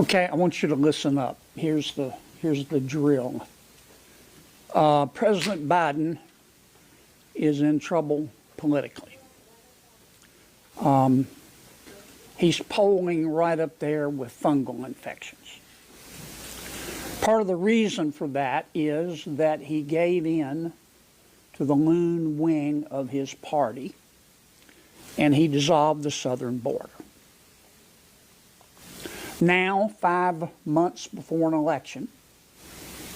Okay, I want you to listen up. Here's the drill. President Biden is in trouble politically. He's polling right up there with fungal infections. Part of the reason for that is that he gave in to the loon wing of his party, and he dissolved the southern border. Now, 5 months before an election,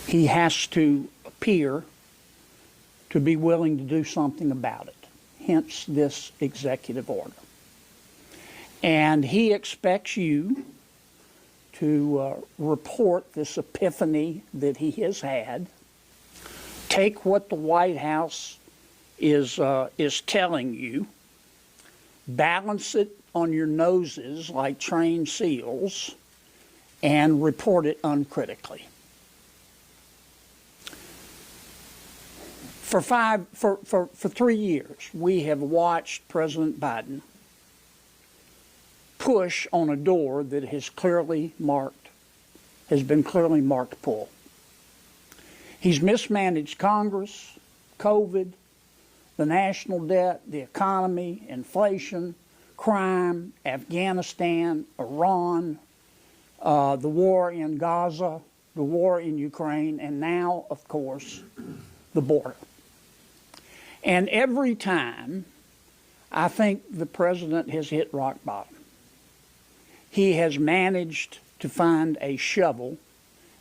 he has to appear to be willing to do something about it, hence this executive order. And he expects you to report this epiphany that he has had, take what the White House is telling you, balance it on your noses like trained seals, and report it uncritically. For 3 years, we have watched President Biden push on a door that has been clearly marked pull. He's mismanaged Congress, COVID, the national debt, the economy, inflation, crime, Afghanistan, Iran, the war in Gaza, the war in Ukraine, and now, of course, the border. And every time, I think the president has hit rock bottom. He has managed to find a shovel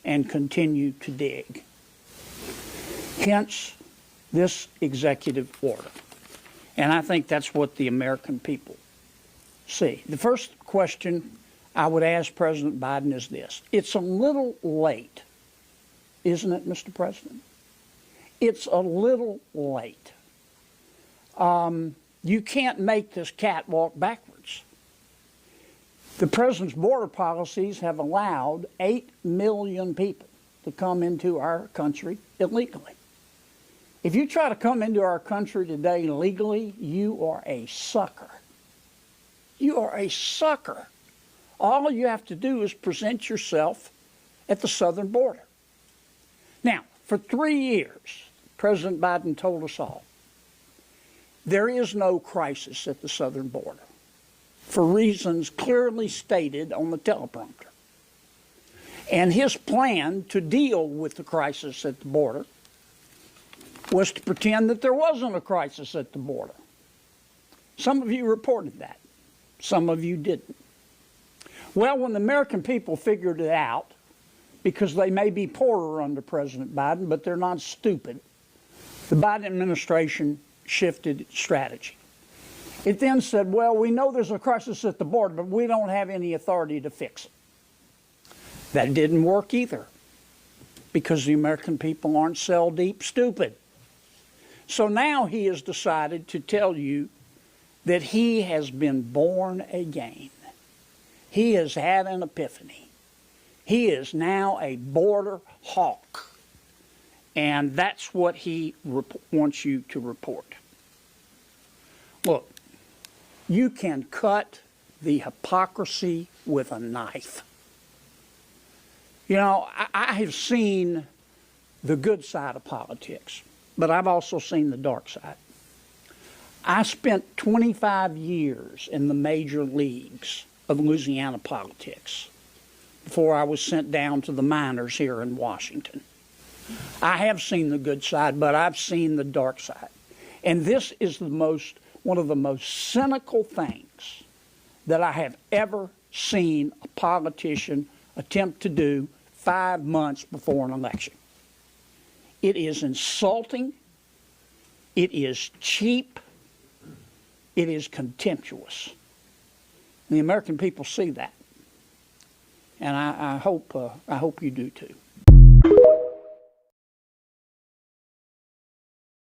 and continue to dig. Hence, this executive order. And I think that's what the American people see. The first question I would ask President Biden is this. It's a little late, isn't it, Mr. President? It's a little late. You can't make this cat walk backwards. The president's border policies have allowed 8 million people to come into our country illegally. If you try to come into our country today legally, you are a sucker. You are a sucker. All you have to do is present yourself at the southern border. Now, for 3 years, President Biden told us all, there is no crisis at the southern border, for reasons clearly stated on the teleprompter. And his plan to deal with the crisis at the border was to pretend that there wasn't a crisis at the border. Some of you reported that. Some of you didn't. Well, when the American people figured it out, because they may be poorer under President Biden, but they're not stupid, the Biden administration shifted its strategy. It then said, well, we know there's a crisis at the border, but we don't have any authority to fix it. That didn't work either, because the American people aren't cell deep stupid. So now he has decided to tell you that he has been born again. He has had an epiphany. He is now a border hawk. And that's what he wants you to report. Look, you can cut the hypocrisy with a knife. You know, I have seen the good side of politics, but I've also seen the dark side. I spent 25 years in the major leagues of Louisiana politics before I was sent down to the minors here in Washington. I have seen the good side, but I've seen the dark side. And this is one of the most cynical things that I have ever seen a politician attempt to do 5 months before an election. It is insulting. It is cheap. It is contemptuous. The American people see that. And I hope you do too.